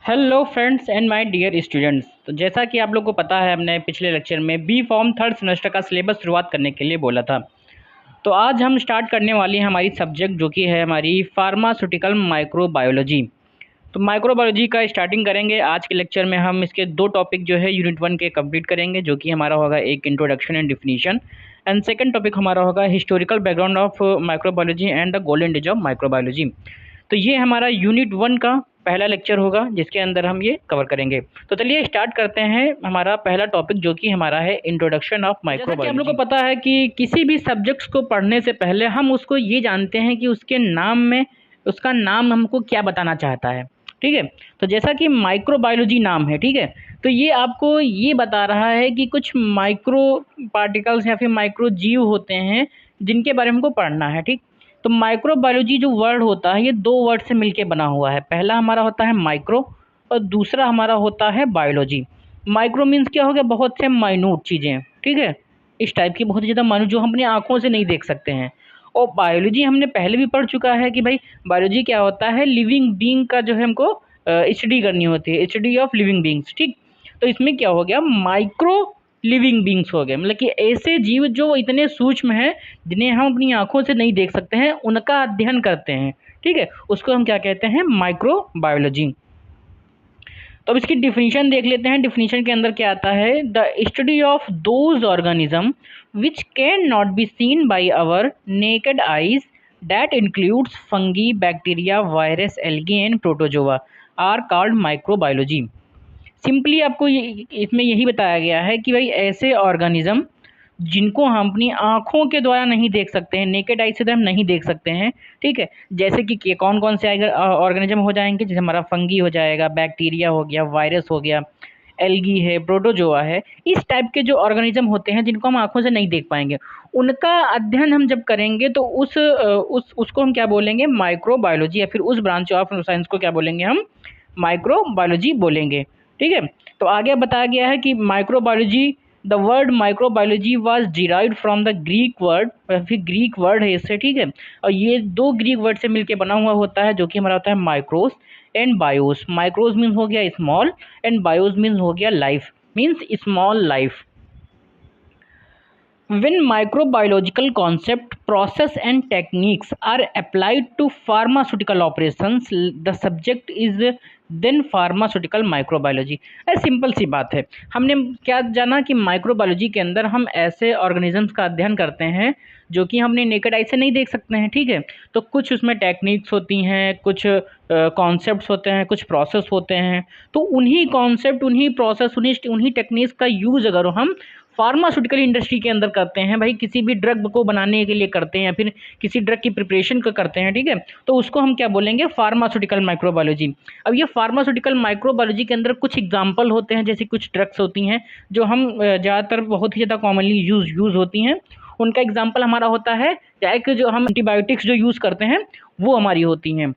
Hello friends and my dear students. तो जैसा कि आप लोग को पता है, हमने पिछले लेक्चर में बी फॉर्म थर्ड सेमेस्टर का सिलेबस शुरुआत करने के लिए बोला था। तो आज हम स्टार्ट करने वाली है हमारी सब्जेक्ट जो कि है हमारी फार्मास्यूटिकल माइक्रोबायोलॉजी। तो माइक्रोबायोलॉजी का स्टार्टिंग करेंगे। आज के लेक्चर में हम इसके दो टॉपिक जो है यूनिट 1 के कंप्लीट करेंगे, जो कि हमारा होगा एक introduction and definition, and second topic हमारा होगा historical background of microbiology and the golden age of microbiology. तो ये हमारा यूनिट 1 का पहला लेक्चर होगा जिसके अंदर हम ये कवर करेंगे। तो चलिए स्टार्ट करते हैं हमारा पहला टॉपिक जो कि हमारा है इंट्रोडक्शन ऑफ माइक्रोबायोलॉजी। जैसा कि आप लोग को पता है कि किसी भी सब्जेक्ट्स को पढ़ने से पहले हम उसको ये जानते हैं कि उसके नाम में उसका नाम हमको क्या बताना चाहता है। ठीक है, तो जैसा कि माइक्रोबायोलॉजी नाम है, ठीक है, तो ये आपको ये बता रहा है कि कुछ माइक्रो पार्टिकल्स या फिर माइक्रो जीव होते हैं जिनके बारे में हमको पढ़ना है। ठीक, तो माइक्रोबायोलॉजी जो वर्ड होता है ये दो वर्ड से मिलके बना हुआ है। पहला हमारा होता है माइक्रो और दूसरा हमारा होता है बायोलॉजी। माइक्रो मीन्स क्या हो गया, बहुत से माइन्यूट चीज़ें, ठीक है, इस टाइप की बहुत ज़्यादा माइन्यूट जो हम अपनी आँखों से नहीं देख सकते हैं। और बायोलॉजी हमने पहले भी पढ़ चुका है कि भाई बायोलॉजी क्या होता है, लिविंग बीइंग का जो है हमको स्टडी करनी होती है, स्टडी ऑफ लिविंग बीइंग्स। ठीक, तो इसमें क्या हो गया, माइक्रो लिविंग बीइंग्स हो गए, मतलब कि ऐसे जीव जो इतने सूक्ष्म हैं जिन्हें हम अपनी आंखों से नहीं देख सकते हैं, उनका अध्ययन करते हैं। ठीक है, उसको हम क्या कहते हैं, माइक्रोबायोलॉजी। तो अब इसकी डिफिनीशन देख लेते हैं। डिफिनीशन के अंदर क्या आता है, the study of those organism which can not be seen by our naked eyes that includes fungi, bacteria, virus, algae and protozoa are called microbiology. Simply आपको इसमें यही बताया गया है कि भाई ऐसे ऑर्गेनिज्म जिनको हम अपनी आँखों के द्वारा नहीं देख सकते हैं, नेकेड आई से तो हम नहीं देख सकते हैं, ठीक है, जैसे कि कौन कौन से ऑर्गेनिज्म हो जाएंगे, जैसे हमारा फंगी हो जाएगा, बैक्टीरिया हो गया, वायरस हो गया, एल्गी है, प्रोटोजोआ है, इस टाइप के जो ऑर्गेनिज्म होते हैं जिनको हम आँखों से नहीं देख पाएंगे, उनका अध्ययन हम जब करेंगे तो उसको हम क्या बोलेंगे, माइक्रोबायोलॉजी, या फिर उस ब्रांच ऑफ साइंस को क्या बोलेंगे, हम माइक्रोबायोलॉजी बोलेंगे। ठीक है, तो आगे बताया गया है कि microbiology, the word microbiology was derived from the Greek word, फिर ग्रीक वर्ड है इससे, ठीक है, और ये दो ग्रीक वर्ड से मिलके बना हुआ होता है जो कि हमारा होता है माइक्रोस एंड बायोस। माइक्रोस मीन्स हो गया स्मॉल एंड बायोस मीन्स हो गया life, means small life. When microbiological concept, process and techniques are applied to pharmaceutical operations, the subject is then pharmaceutical microbiology। Simple सी बात है, हमने क्या जाना कि माइक्रोबायोलॉजी के अंदर हम ऐसे ऑर्गेनिजम्स का अध्ययन करते हैं जो कि हमने नेकेड आई से नहीं देख सकते हैं। ठीक है, तो कुछ उसमें टेक्निक्स होती हैं, कुछ कॉन्सेप्ट्स होते हैं, कुछ प्रोसेस होते हैं, तो उन्हीं कॉन्सेप्ट, उन्हीं प्रोसेस, उन्हीं टेक्निक्स का यूज़ अगर हम फार्मास्यूटिकल इंडस्ट्री के अंदर करते हैं, भाई किसी भी ड्रग को बनाने के लिए करते हैं या फिर किसी ड्रग की प्रिपरेशन को करते हैं, ठीक है, तो उसको हम क्या बोलेंगे, फार्मास्यूटिकल माइक्रोबायोलॉजी। अब ये फार्मास्यूटिकल माइक्रोबायोलॉजी के अंदर कुछ एग्जांपल होते हैं, जैसे कुछ ड्रग्स होती हैं जो हम ज़्यादातर बहुत ही ज़्यादा कॉमनली यूज़ होती हैं, उनका एग्जाम्पल हमारा होता है, चाहे कि जो हम एंटीबायोटिक्स जो यूज़ करते हैं वो हमारी होती हैं।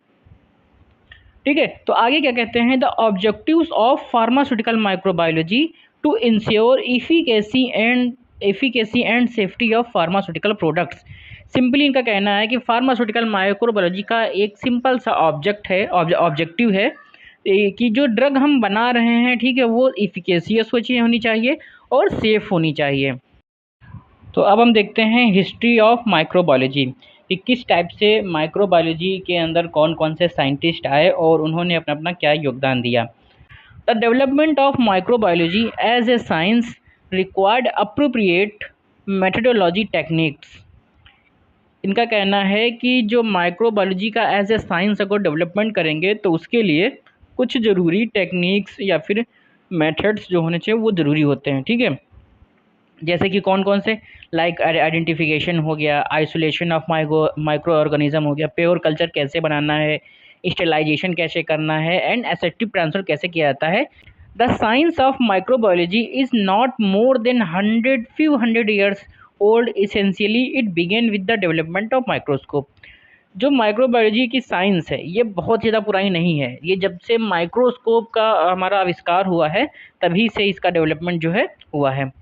ठीक है, तो आगे क्या कहते हैं, the objectives of pharmaceutical microbiology to ensure efficacy and safety of pharmaceutical products. Simply इनका कहना है कि फार्मास्यूटिकल माइक्रोबायोलॉजी का एक सिंपल सा ऑब्जेक्टिव है कि जो ड्रग हम बना रहे हैं, ठीक है, वो इफिकेसियस होनी चाहिए और सेफ होनी चाहिए। तो अब हम देखते हैं हिस्ट्री ऑफ माइक्रोबायोलॉजी कि किस टाइप से माइक्रोबायोलॉजी के अंदर कौन कौन से साइंटिस्ट आए और उन्होंने अपना अपना क्या योगदान दिया। The development of microbiology as a science required appropriate methodology techniques. इनका कहना है कि जो माइक्रोबायोलॉजी का एज ए साइंस अगर डेवलपमेंट करेंगे तो उसके लिए कुछ ज़रूरी टेक्निक्स या फिर मेथड्स जो होने चाहिए वो ज़रूरी होते हैं। ठीक है, जैसे कि कौन कौन से, लाइक आइडेंटिफिकेशन हो गया, आइसोलेशन ऑफ माइक्रो ऑर्गेनिज्म हो गया, प्योर कल्चर कैसे बनाना है, स्टेलाइजेशन कैसे करना है, एंड एसेप्टिव ट्रांसफर कैसे किया जाता है। The science of microbiology is not more than few hundred years old. Essentially it began with the development of microscope. जो माइक्रोबायोलॉजी की साइंस है ये बहुत ज़्यादा पुरानी नहीं है, ये जब से माइक्रोस्कोप का हमारा आविष्कार हुआ है तभी से इसका डेवलपमेंट जो है हुआ है।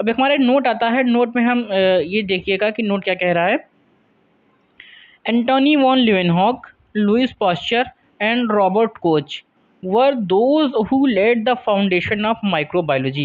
अब एक हमारा नोट आता है, नोट में हम ये देखिएगा कि नोट क्या कह रहा है। Antonie van Leeuwenhoek, Louis Pasteur and Robert Koch were those who led the foundation of microbiology.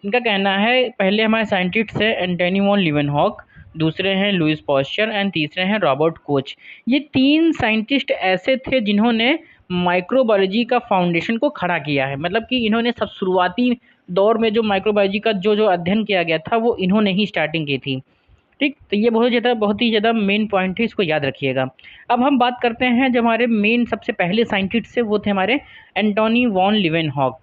इनका कहना है पहले हमारे साइंटिस्ट है एंटोनी वॉन लीवेनहॉक, दूसरे हैं लुईस पॉस्चर एंड तीसरे हैं रॉबर्ट कोच। ये तीन साइंटिस्ट ऐसे थे जिन्होंने माइक्रोबायोलॉजी का फाउंडेशन को खड़ा किया है, मतलब कि इन्होंने सब शुरुआती दौर में जो माइक्रोबायोलॉजी का जो जो अध्ययन किया गया था वो इन्होंने ही स्टार्टिंग की थी। ठीक, तो ये बहुत ही ज़्यादा मेन पॉइंट है, इसको याद रखिएगा। अब हम बात करते हैं जो हमारे मेन सबसे पहले साइंटिस्ट थे वो थे हमारे एंटोनी वॉन लीवेनहॉक।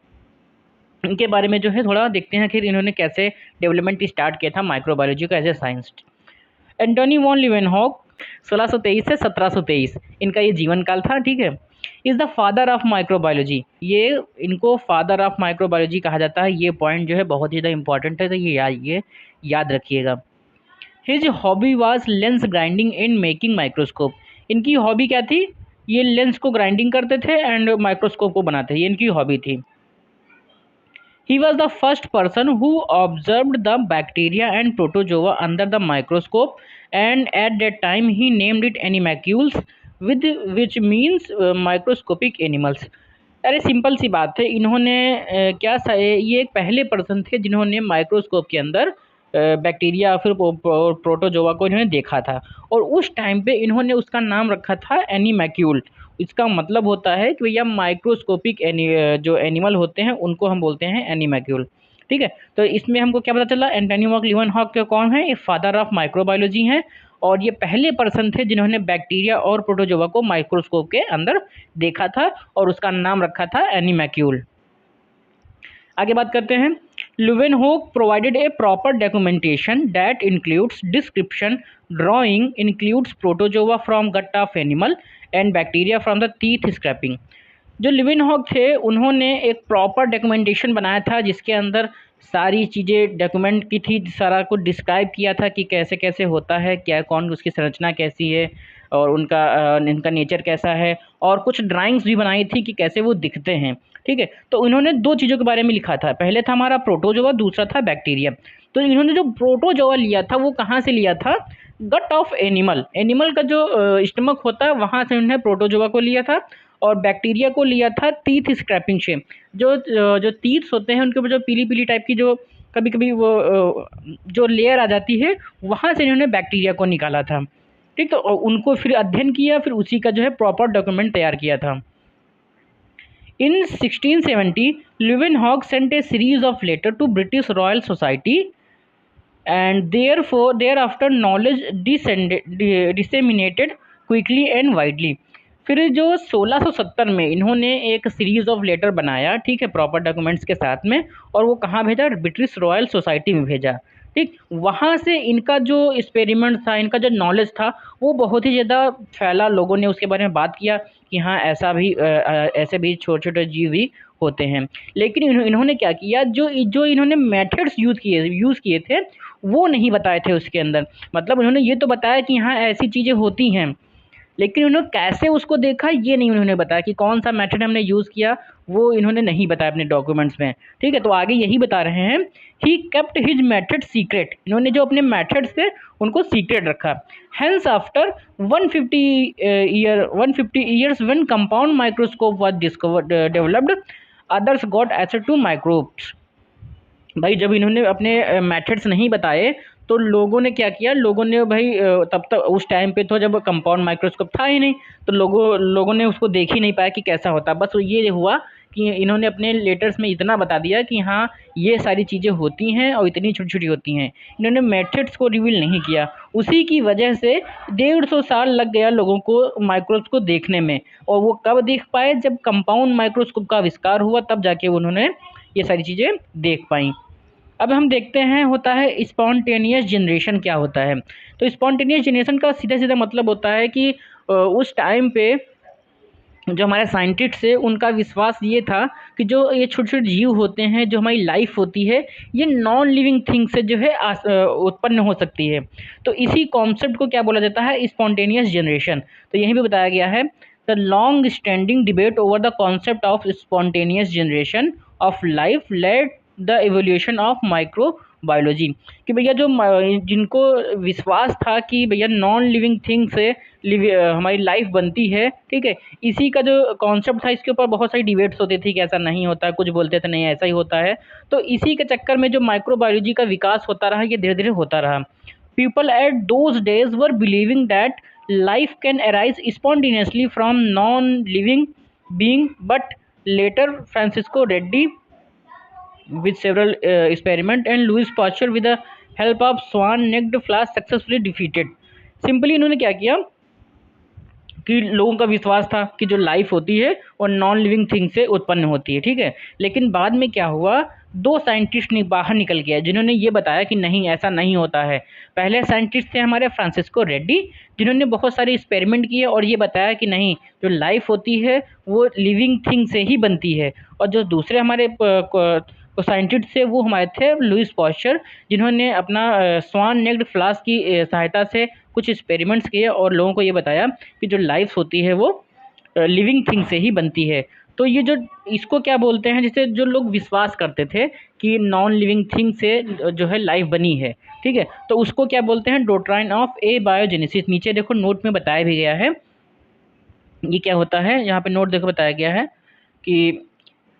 इनके बारे में जो है थोड़ा देखते हैं कि इन्होंने कैसे डेवलपमेंट स्टार्ट किया था माइक्रोबायोलॉजी का as a science. Antonie van Leeuwenhoek 1623 से 1723 इनका ये जीवन काल था, ठीक है। Is the father of microbiology, ये इनको फादर ऑफ माइक्रोबायोलॉजी कहा जाता है। ये पॉइंट जो है बहुत ही ज़्यादा इंपॉर्टेंट है, तो ये याद रखिएगा। His hobby was lens grinding and making microscope. इनकी हॉबी क्या थी? ये लेंस को ग्राइंडिंग करते थे एंड माइक्रोस्कोप को बनाते थे, ये इनकी हॉबी थी। He was the first person who observed the bacteria and protozoa under the microscope, and at that time he named it animalcules, with which means microscopic animals. अरे simple सी बात है, इन्होंने ये एक पहले पर्सन थे जिन्होंने माइक्रोस्कोप के अंदर बैक्टीरिया फिर प्रोटोजोआ को इन्होंने देखा था, और उस टाइम पे इन्होंने उसका नाम रखा था एनिमैक्यूल। इसका मतलब होता है कि भैया माइक्रोस्कोपिक जो एनिमल होते हैं उनको हम बोलते हैं एनिमैक्यूल, ठीक है। तो इसमें हमको क्या पता चला, एंटोनी वॉन लीवेनहॉक के कौन है? ये फादर ऑफ माइक्रोबायोलॉजी हैं, और ये पहले पर्सन थे जिन्होंने बैक्टीरिया और प्रोटोजोआ को माइक्रोस्कोप के अंदर देखा था और उसका नाम रखा था एनिमैक्यूल। आगे बात करते हैं। Leeuwenhoek provided a proper documentation that includes description, drawing, includes protozoa from gut of animal and bacteria from the teeth scraping. जो लीवेनहॉक थे उन्होंने एक प्रॉपर डॉक्यूमेंटेशन बनाया था जिसके अंदर सारी चीज़ें डॉक्यूमेंट की थी, सारा कुछ डिस्क्राइब किया था कि कैसे कैसे होता है, क्या कौन उसकी संरचना कैसी है और इनका नेचर कैसा है, और कुछ ड्राइंग्स भी बनाई थी कि कैसे वो दिखते हैं, ठीक है। तो इन्होंने दो चीज़ों के बारे में लिखा था, पहले था हमारा प्रोटोजोआ, दूसरा था बैक्टीरिया। तो इन्होंने जो प्रोटोजोआ लिया था वो कहाँ से लिया था? गट ऑफ एनिमल का जो स्टमक होता है वहाँ से उन्होंने प्रोटोजोआ को लिया था, और बैक्टीरिया को लिया था टीथ स्क्रैपिंग से। जो टीथ्स होते हैं उनके ऊपर जो पीली पीली टाइप की जो कभी कभी वो जो लेयर आ जाती है वहाँ से इन्होंने बैक्टीरिया को निकाला था, ठीक। तो उनको फिर अध्ययन किया, फिर उसी का जो है प्रॉपर डॉक्यूमेंट तैयार किया था। In 1670, Leeuwenhoek sent a series of letters to British Royal Society, and thereafter knowledge disseminated quickly and widely. फिर जो 1670 में इन्होंने एक सीरीज ऑफ लेटर बनाया, ठीक है, प्रॉपर डॉक्यूमेंट्स के साथ में, और वो कहाँ भेजा? ब्रिटिश रॉयल सोसाइटी में भेजा, ठीक। वहाँ से इनका जो एक्सपेरिमेंट था, इनका जो नॉलेज था वो बहुत ही ज़्यादा फैला, लोगों ने उसके बारे में बात किया कि हाँ ऐसे भी छोटे छोटे जीव भी होते हैं। लेकिन इन्होंने क्या किया, जो इन्होंने मेथड्स यूज़ किए थे वो नहीं बताए थे उसके अंदर। मतलब उन्होंने ये तो बताया कि हाँ ऐसी चीज़ें होती हैं, लेकिन उन्होंने कैसे उसको देखा ये नहीं उन्होंने बताया, कि कौन सा मेथड हमने यूज़ किया वो इन्होंने नहीं बताया अपने डॉक्यूमेंट्स में, ठीक है। तो आगे यही बता रहे हैं, he kept his method secret. इन्होंने जो अपने मेथड्स थे उनको सीक्रेट रखा। Hence after 150 years when compound microscope was developed, others got access to microbes. भाई जब इन्होंने अपने मेथड्स नहीं बताए तो लोगों ने क्या किया, लोगों ने भाई तब तक उस टाइम पे तो जब कंपाउंड माइक्रोस्कोप था ही नहीं, तो लोगों ने उसको देख ही नहीं पाया कि कैसा होता। बस ये हुआ कि इन्होंने अपने लेटर्स में इतना बता दिया कि हाँ ये सारी चीज़ें होती हैं और इतनी छोटी छोटी होती हैं, इन्होंने मेथड्स को रिवील नहीं किया। उसी की वजह से 150 साल लग गया लोगों को माइक्रोस्कोप को देखने में, और वो कब देख पाए? जब कंपाउंड माइक्रोस्कोप का आविष्कार हुआ, तब जाके उन्होंने ये सारी चीज़ें देख पाई। अब हम देखते हैं होता है स्पॉन्टेनियस जनरेशन क्या होता है। तो स्पॉन्टेनियस जनरेशन का सीधा सीधा मतलब होता है कि उस टाइम पे जो हमारे साइंटिस्ट थे उनका विश्वास ये था कि जो ये छोटे छोटे जीव होते हैं, जो हमारी लाइफ होती है, ये नॉन लिविंग थिंग से जो है उत्पन्न हो सकती है। तो इसी कॉन्सेप्ट को क्या बोला जाता है? Spontaneous generation. तो यहीं भी बताया गया है, the long standing debate over the concept of spontaneous generation of life led the evolution of biology कि भैया जो जिनको विश्वास था कि भैया नॉन लिविंग थिंग से हमारी लाइफ बनती है, ठीक है, इसी का जो कॉन्सेप्ट था इसके ऊपर बहुत सारी डिबेट्स होती थी कि ऐसा नहीं होता, कुछ बोलते थे नहीं ऐसा ही होता है। तो इसी के चक्कर में जो माइक्रोबायोलॉजी का विकास होता रहा, ये धीरे धीरे होता रहा। People at those days were believing that life can arise spontaneously from non living being, but later Francisco Reddy with several experiment and Louis Pasteur with the help of swan-necked flash successfully defeated। Simply इन्होंने क्या किया कि लोगों का विश्वास था कि जो लाइफ होती है वो नॉन लिविंग थिंग से उत्पन्न होती है, ठीक है। लेकिन बाद में क्या हुआ, दो साइंटिस्ट बाहर निकल गया जिन्होंने ये बताया कि नहीं ऐसा नहीं होता है। पहले साइंटिस्ट थे हमारे फ्रांसिस्को रेड्डी, जिन्होंने बहुत सारे एक्सपेरिमेंट किए और ये बताया कि नहीं जो लाइफ होती है वो लिविंग थिंग से ही बनती है। और जो दूसरे हमारे साइंटिस्ट थे वो हमारे थे लुइस पॉस्चर, जिन्होंने अपना स्वान नेक्ड फ्लास्क की सहायता से कुछ एक्सपेरिमेंट्स किए और लोगों को ये बताया कि जो लाइफ होती है वो लिविंग थिंग से ही बनती है। तो ये जो इसको क्या बोलते हैं, जिसे जो लोग विश्वास करते थे कि नॉन लिविंग थिंग से जो है लाइफ बनी है, ठीक है, तो उसको क्या बोलते हैं, डॉक्ट्राइन ऑफ ए बायोजेनेसिस। नीचे देखो नोट में बताया भी गया है ये क्या होता है, यहाँ पे नोट देखो बताया गया है कि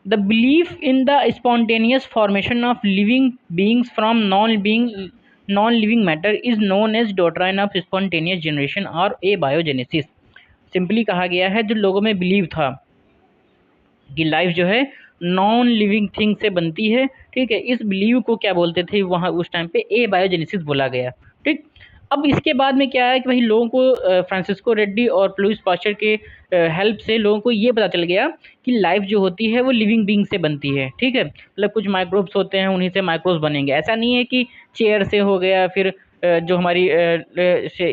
the belief in the spontaneous formation of living beings from non living matter is known as doctrine of spontaneous generation और ए बायोजेनेसिस। सिंपली कहा गया है जो लोगों में बिलीव था कि लाइफ जो है नॉन लिविंग थिंग से बनती है, ठीक है, इस बिलीव को क्या बोलते थे वहाँ उस टाइम पे ए बायोजेनेसिस बोला गया, ठीक। अब इसके बाद में क्या है कि भाई लोगों को फ्रांसिस्को रेड्डी और लुइस पास्चर के हेल्प से लोगों को ये पता चल गया कि लाइफ जो होती है वो लिविंग बीइंग से बनती है, ठीक है, मतलब कुछ माइक्रोब्स होते हैं उन्हीं से माइक्रोब्स बनेंगे। ऐसा नहीं है कि चेयर से हो गया, फिर जो हमारी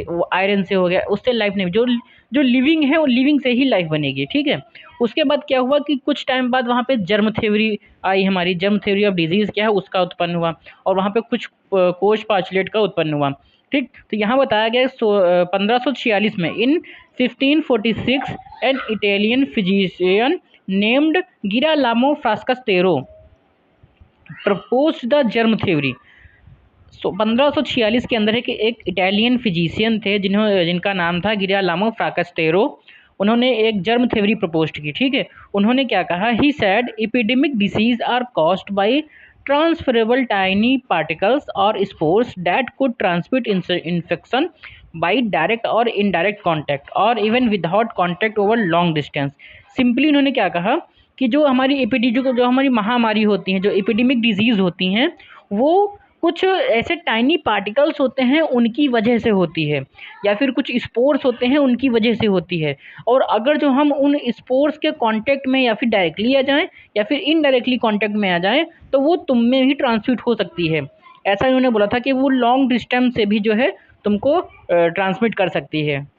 वो आयरन से हो गया, उससे लाइफ नहीं, जो जो लिविंग है वो लिविंग से ही लाइफ बनेगी, ठीक है। उसके बाद क्या हुआ कि कुछ टाइम बाद वहाँ पे जर्म थ्योरी आई, हमारी जर्म थ्योरी ऑफ डिजीज़ क्या है उसका उत्पन्न हुआ, और वहाँ पे कुछ कोष पाचलेट का उत्पन्न हुआ, ठीक। तो यहाँ बताया गया 1546 में in 1546 an Italian physician named Girolamo Fracastoro proposed the germ theory. 1546 के अंदर है कि एक इटालियन फिजिशियन थे जिनका नाम था गिरालामो फ्रास्कास्टेरो, उन्होंने एक जर्म थ्योरी प्रपोज की, ठीक है। उन्होंने क्या कहा, he said epidemic disease are caused by transferable tiny particles or spores that could transmit infection by direct or indirect contact or even without contact over long distance. Simply उन्होंने क्या कहा कि जो हमारी जो हमारी महामारी होती हैं, जो एपिडेमिक डिजीज़ होती हैं, वो कुछ ऐसे टाइनी पार्टिकल्स होते हैं उनकी वजह से होती है, या फिर कुछ स्पोर्स होते हैं उनकी वजह से होती है। और अगर जो हम उन स्पोर्स के कांटेक्ट में या फिर डायरेक्टली आ जाएं या फिर इनडायरेक्टली कांटेक्ट में आ जाएं तो वो तुम में ही ट्रांसमिट हो सकती है। ऐसा इन्होंने बोला था कि वो लॉन्ग डिस्टेंस से भी जो है तुमको ट्रांसमिट कर सकती है।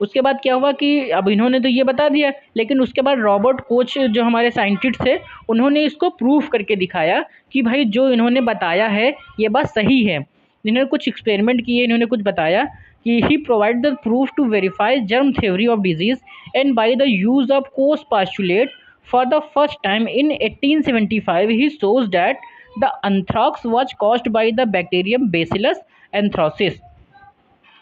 उसके बाद क्या हुआ कि अब इन्होंने तो ये बता दिया, लेकिन उसके बाद रॉबर्ट कोच जो हमारे साइंटिस्ट थे उन्होंने इसको प्रूफ करके दिखाया कि भाई जो इन्होंने बताया है ये बात सही है। इन्होंने कुछ एक्सपेरिमेंट किए, इन्होंने कुछ बताया कि he provide the proof to verify germ theory of disease and by the use of Koch's postulate for the first time in 1875 he shows that the anthrax was caused by the bacterium Bacillus anthracis।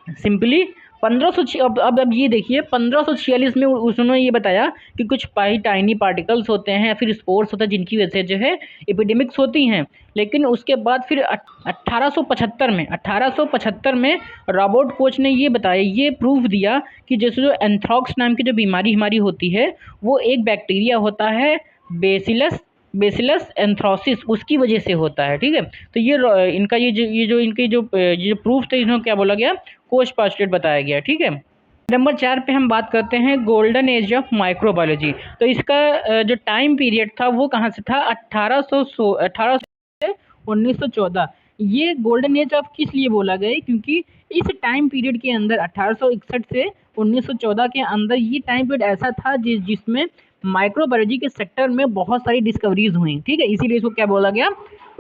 Simply 1500 अब ये देखिए 1546 में उन्होंने ये बताया कि कुछ tiny particles होते हैं या फिर स्पोर्स होते हैं जिनकी वजह से जो है एपिडेमिक्स होती हैं। लेकिन उसके बाद फिर 1875 में रॉबर्ट कोच ने ये बताया, ये प्रूफ दिया कि जैसे जो एंथ्रॉक्स नाम की जो बीमारी हमारी होती है वो एक बैक्टीरिया होता है बेसिलस एंथ्रोसिस, उसकी वजह से होता है, ठीक है। तो ये इनका ये जो प्रूफ थे इन्होंने क्या बोला गया, कोच पास्टुलेट बताया गया, ठीक है। नंबर 4 पे हम बात करते हैं गोल्डन एज ऑफ माइक्रोबायोलॉजी। तो इसका जो टाइम पीरियड था वो कहाँ से था, 1800 से 1914। ये गोल्डन एज ऑफ किस लिए बोला गया, क्योंकि इस टाइम पीरियड के अंदर 1861 से 1914 के अंदर ये टाइम पीरियड ऐसा था जिसमें माइक्रोबायोलॉजी के सेक्टर में बहुत सारी डिस्कवरीज हुई, ठीक है, इसीलिए इसको क्या बोला गया,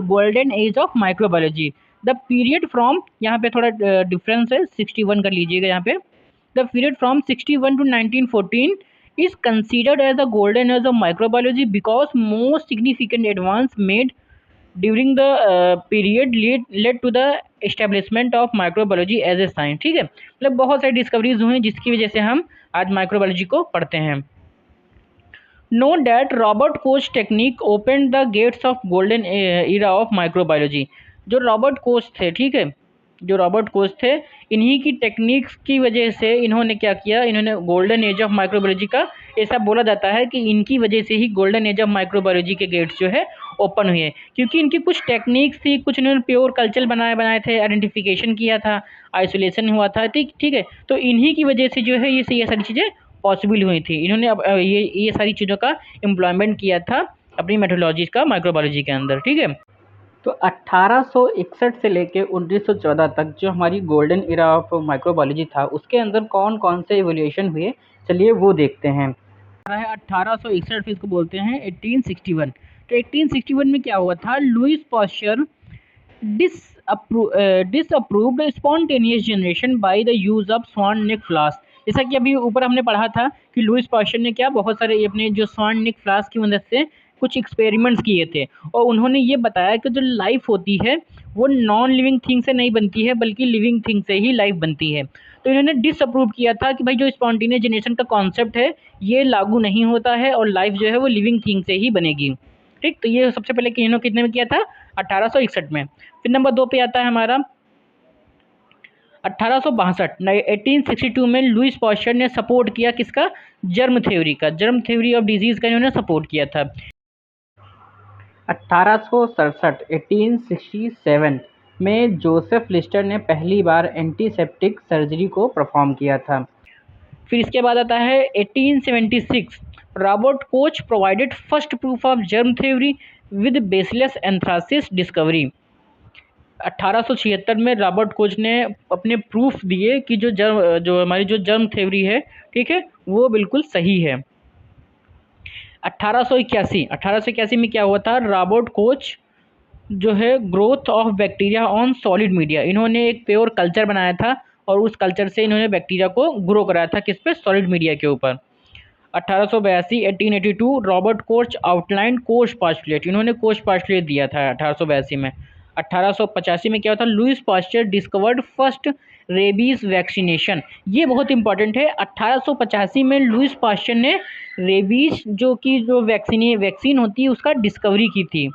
golden age of microbiology. The period from, यहाँ पे थोड़ा डिफरेंस है, 61 कर लीजिएगा यहाँ पे। The period from 61 to 1914 is considered as the golden age of microbiology because most significant advance made during the period led to the establishment of microbiology as a science. ठीक है, मतलब बहुत सारी डिस्कवरीज हुई जिसकी वजह से हम आज माइक्रोबायोलॉजी को पढ़ते हैं। Know that Robert Koch technique open the gates of golden era of microbiology. जो रॉबर्ट कोच थे, ठीक है, जो रॉबर्ट कोच थे, इन्हीं की टेक्निक्स की वजह से इन्होंने क्या किया, इन्होंने गोल्डन एज ऑफ माइक्रोबायोलॉजी का, ऐसा बोला जाता है कि इनकी वजह से ही गोल्डन एज ऑफ माइक्रोबायोलॉजी के गेट्स जो है ओपन हुए, क्योंकि इनकी कुछ टेक्निक्स थी, कुछ इन्होंने प्योर कल्चर बनाए थे, आइडेंटिफिकेशन किया था, आइसोलेशन हुआ था, ठीक है, तो इन्हीं की वजह से जो है ये सारी चीज़ें पॉसिबल हुई थी। इन्होंने अब ये सारी चीज़ों का एम्प्लॉयमेंट किया था अपनी मेथोडोलॉजी का माइक्रोबायोलॉजी के अंदर। ठीक है, तो 1861 से लेके 1914 तक जो हमारी गोल्डन इरा ऑफ माइक्रोबायोलॉजी था, उसके अंदर कौन कौन से इवोल्यूशन हुए, चलिए वो देखते हैं। 1861 फिर इसको बोलते हैं 1861। तो 1861 में क्या हुआ था, Louis Pasteur disapproved spontaneous generation by the use of swan neck flask. जैसा कि अभी ऊपर हमने पढ़ा था कि लुईस पास्चर ने क्या बहुत सारे अपने जो स्वान नेक फ्लास्क की मदद से कुछ एक्सपेरिमेंट्स किए थे, और उन्होंने ये बताया कि जो लाइफ होती है वो नॉन लिविंग थिंग से नहीं बनती है, बल्कि लिविंग थिंग से ही लाइफ बनती है। तो इन्होंने डिसअप्रूव किया था कि भाई जो स्पॉन्टेनियस जनरेशन का कॉन्सेप्ट है ये लागू नहीं होता है, और लाइफ जो है वो लिविंग थिंग से ही बनेगी। ठीक, तो ये सबसे पहले इन्होंने कितने में किया था, 1861 में। फिर नंबर 2 पे आता है हमारा 1862 1862 में लुईस पास्चर ने सपोर्ट किया किसका, जर्म थ्योरी का, जर्म थ्योरी ऑफ डिजीज का इन्होंने सपोर्ट किया था। 1867 1867 में जोसेफ लिस्टर ने पहली बार एंटीसेप्टिक सर्जरी को परफॉर्म किया था। फिर इसके बाद आता है 1876 Robert Koch provided first proof of germ theory with Bacillus anthracis discovery. 1876 में रॉबर्ट कोच ने अपने प्रूफ दिए कि जो हमारी जो जर्म थ्योरी है, ठीक है, वो बिल्कुल सही है। 1881 में क्या हुआ था, रॉबर्ट कोच जो है growth of bacteria on solid media, इन्होंने एक प्योर कल्चर बनाया था और उस कल्चर से इन्होंने बैक्टीरिया को ग्रो कराया था, किस पे, सॉलिड मीडिया के ऊपर। 1882 1882 रॉबर्ट कोच आउटलाइन कोष पास्चुलेट, इन्होंने कोष पास्चुलेट दिया था 1882 में। 1885 में क्या होता, Lewis pasture discovered first rabies vaccination, ये बहुत इंपॉर्टेंट है। 1885 में लुईस पास्चर ने रेबीज जो वैक्सीन होती है उसका डिस्कवरी की थी।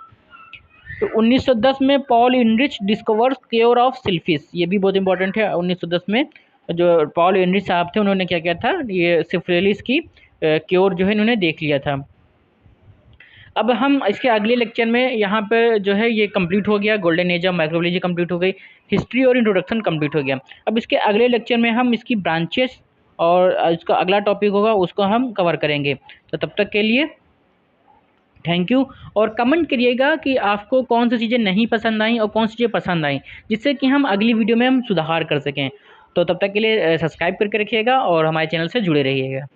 तो 1910 में Paul enrich discovers cure of syphilis, ये भी बहुत इंपॉर्टेंट है। 1910 में जो पॉल इनरिच साहब थे उन्होंने क्या किया था, ये सिफिलिस की क्योर जो है इन्होंने देख लिया था। अब हम इसके अगले लेक्चर में यहाँ पर जो है ये कंप्लीट हो गया, golden age of microbiology complete हो गई, हिस्ट्री और इंट्रोडक्शन कंप्लीट हो गया। अब इसके अगले लेक्चर में हम इसकी ब्रांचेस और इसका अगला टॉपिक होगा उसको हम कवर करेंगे। तो तब तक के लिए थैंक यू, और कमेंट करिएगा कि आपको कौन सी चीज़ें नहीं पसंद आई और कौन सी चीज़ें पसंद आई, जिससे कि हम अगली वीडियो में हम सुधार कर सकें। तो तब तक के लिए सब्सक्राइब करके रखिएगा और हमारे चैनल से जुड़े रहिएगा।